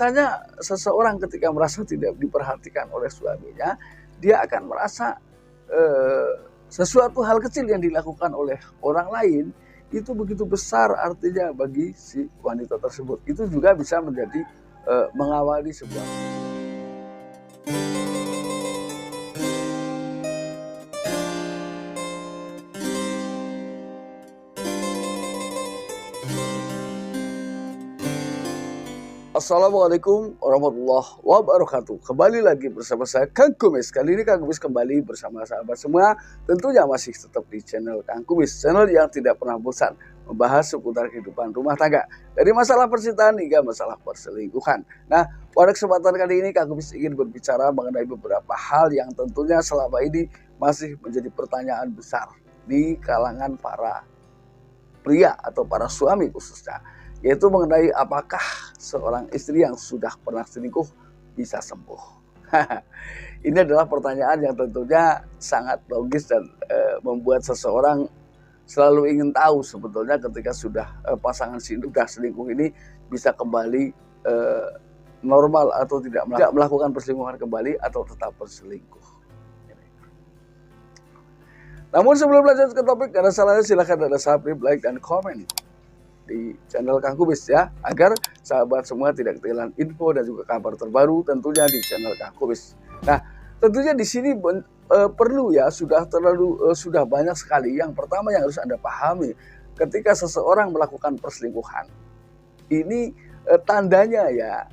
Biasanya seseorang ketika merasa tidak diperhatikan oleh suaminya, dia akan merasa sesuatu hal kecil yang dilakukan oleh orang lain itu begitu besar artinya bagi si wanita tersebut. Itu juga bisa menjadi mengawali sebuah. Assalamualaikum warahmatullahi wabarakatuh. Kembali lagi bersama saya Kang Kumis. Kali ini Kang Kumis kembali bersama sahabat semua. Tentunya masih tetap di channel Kang Kumis, channel yang tidak pernah bosan membahas seputar kehidupan rumah tangga, dari masalah percintaan hingga masalah perselingkuhan. Nah, pada kesempatan kali ini Kang Kumis ingin berbicara mengenai beberapa hal yang tentunya selama ini masih menjadi pertanyaan besar di kalangan para pria atau para suami khususnya, yaitu mengenai apakah seorang istri yang sudah pernah selingkuh bisa sembuh. Ini adalah pertanyaan yang tentunya sangat logis dan membuat seseorang selalu ingin tahu sebetulnya ketika sudah pasangan sudah selingkuh ini bisa kembali normal atau tidak melakukan perselingkuhan kembali atau tetap berselingkuh. Namun sebelum lanjut ke topik, karena salahnya silahkan ada subscribe, like, dan komen di channel Kang Kumis ya, agar sahabat semua tidak ketinggalan info dan juga kabar terbaru tentunya di channel Kang Kumis. Nah, tentunya di sini perlu ya, sudah banyak sekali. Yang pertama yang harus Anda pahami ketika seseorang melakukan perselingkuhan, ini tandanya ya,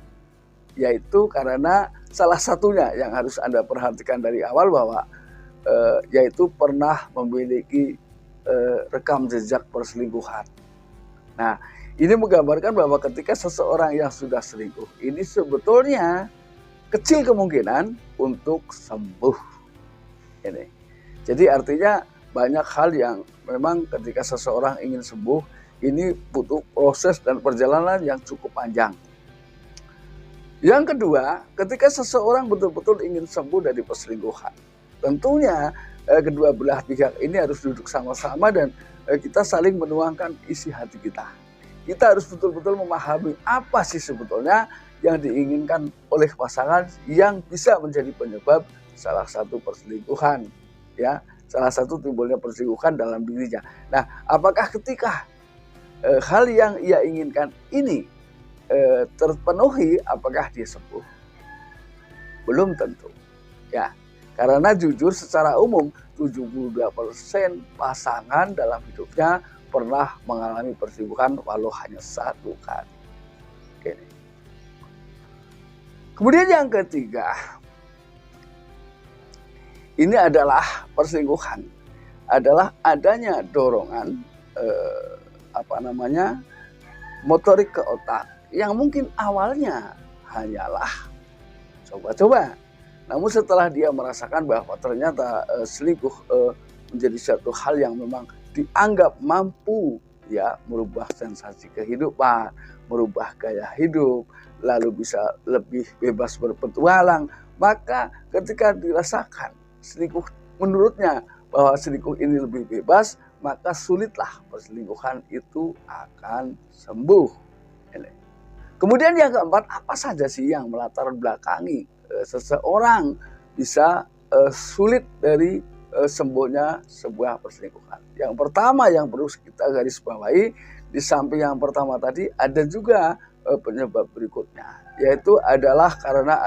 yaitu karena salah satunya yang harus Anda perhatikan dari awal bahwa yaitu pernah memiliki rekam jejak perselingkuhan. Nah, ini menggambarkan bahwa ketika seseorang yang sudah selingkuh ini sebetulnya kecil kemungkinan untuk sembuh. Ini. Jadi artinya banyak hal yang memang ketika seseorang ingin sembuh ini butuh proses dan perjalanan yang cukup panjang. Yang kedua, ketika seseorang betul-betul ingin sembuh dari perselingkuhan, tentunya kedua belah pihak ini harus duduk sama-sama dan kita saling menuangkan isi hati kita. Kita harus betul-betul memahami apa sih sebetulnya yang diinginkan oleh pasangan yang bisa menjadi penyebab salah satu perselingkuhan, ya, salah satu timbulnya perselingkuhan dalam dirinya. Nah, apakah ketika hal yang ia inginkan ini terpenuhi, apakah dia sembuh? Belum tentu, ya. Karena jujur secara umum 72% pasangan dalam hidupnya pernah mengalami perselingkuhan walau hanya satu kali. Oke. Kemudian yang ketiga, ini adalah perselingkuhan, adalah adanya dorongan motorik ke otak yang mungkin awalnya hanyalah coba-coba. Namun setelah dia merasakan bahwa ternyata selingkuh menjadi satu hal yang memang dianggap mampu ya merubah sensasi kehidupan, merubah gaya hidup, lalu bisa lebih bebas berpetualang, maka ketika dirasakan selingkuh menurutnya bahwa selingkuh ini lebih bebas, maka sulitlah perselingkuhan itu akan sembuh. Kemudian yang keempat, apa saja sih yang melatar belakangi seseorang bisa sulit dari sembuhnya sebuah perselingkuhan? Yang pertama yang perlu kita garis bawahi, di samping yang pertama tadi ada juga penyebab berikutnya, yaitu adalah karena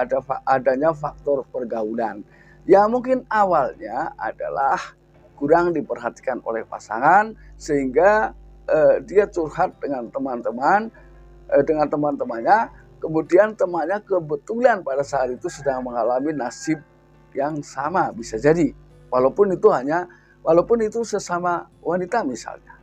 adanya faktor pergaulan yang mungkin awalnya adalah kurang diperhatikan oleh pasangan sehingga dia curhat dengan teman-temannya. Kemudian temannya kebetulan pada saat itu sedang mengalami nasib yang sama, bisa jadi. Walaupun itu sesama wanita misalnya.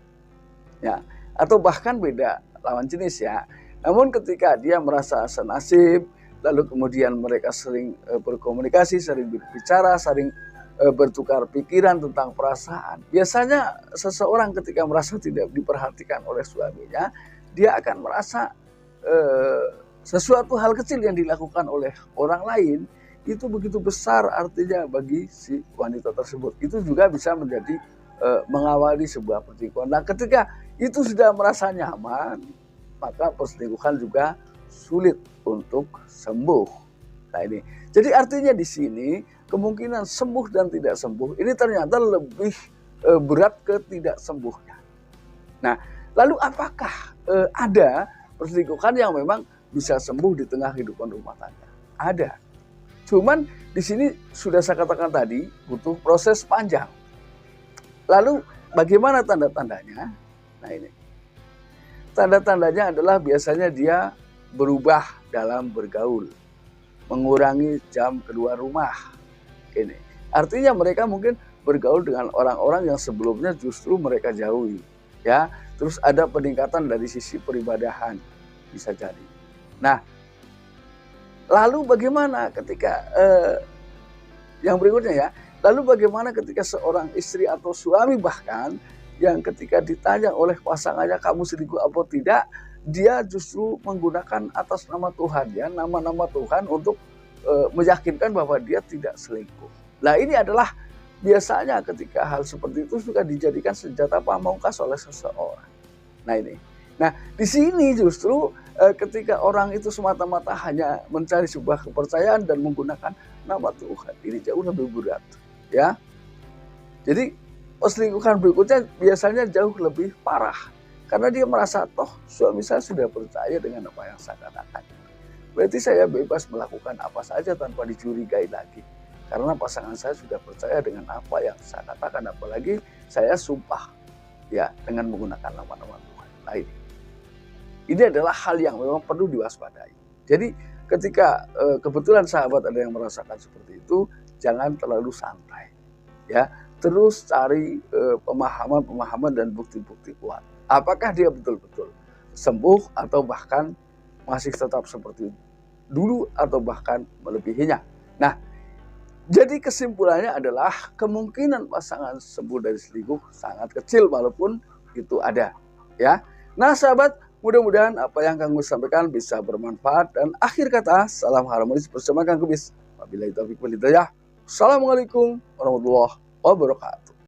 Ya, atau bahkan beda lawan jenis ya. Namun ketika dia merasa senasib, lalu kemudian mereka sering berkomunikasi, sering berbicara, sering bertukar pikiran tentang perasaan. Biasanya seseorang ketika merasa tidak diperhatikan oleh suaminya, dia akan merasa sesuatu hal kecil yang dilakukan oleh orang lain itu begitu besar artinya bagi si wanita tersebut. Itu juga bisa menjadi mengawali sebuah perselingkuhan. Nah, ketika itu sudah merasa nyaman, maka perselingkuhan juga sulit untuk sembuh. Nah ini, jadi artinya di sini kemungkinan sembuh dan tidak sembuh ini ternyata lebih berat ke tidak sembuhnya. Nah, lalu apakah ada perselingkuhan yang memang bisa sembuh di tengah kehidupan rumah tangga? Ada. Cuman di sini sudah saya katakan tadi butuh proses panjang. Lalu bagaimana tanda-tandanya? Nah ini. Tanda-tandanya adalah biasanya dia berubah dalam bergaul, mengurangi jam keluar rumah. Ini artinya mereka mungkin bergaul dengan orang-orang yang sebelumnya justru mereka jauhi, ya. Terus ada peningkatan dari sisi peribadahan bisa jadi. Nah, lalu bagaimana ketika yang berikutnya ya? Lalu bagaimana ketika seorang istri atau suami bahkan yang ketika ditanya oleh pasangannya kamu selingkuh apa tidak, dia justru menggunakan atas nama Tuhan ya, nama-nama Tuhan untuk meyakinkan bahwa dia tidak selingkuh. Nah ini adalah biasanya ketika hal seperti itu juga dijadikan senjata pamungkas oleh seseorang. Nah ini, nah di sini justru ketika orang itu semata-mata hanya mencari sebuah kepercayaan dan menggunakan nama Tuhan, ini jauh lebih berat, ya. Jadi perselingkuhan berikutnya biasanya jauh lebih parah karena dia merasa toh suami saya sudah percaya dengan apa yang saya katakan. Berarti saya bebas melakukan apa saja tanpa dicurigai lagi. Karena pasangan saya sudah percaya dengan apa yang saya katakan, apalagi saya sumpah ya dengan menggunakan nama-nama Tuhan. Nah ini adalah hal yang memang perlu diwaspadai. Jadi ketika kebetulan sahabat ada yang merasakan seperti itu, jangan terlalu santai. Ya, terus cari pemahaman-pemahaman dan bukti-bukti kuat. Apakah dia betul-betul sembuh atau bahkan masih tetap seperti dulu atau bahkan melebihinya. Nah, jadi kesimpulannya adalah kemungkinan pasangan sembuh dari selingkuh sangat kecil walaupun itu ada, ya. Nah, sahabat, mudah-mudahan apa yang Kang Gubis sampaikan bisa bermanfaat dan akhir kata salam harmonis bersama Kang Gubis. Wabillahi taufiq wal hidayah. Assalamualaikum warahmatullahi wabarakatuh.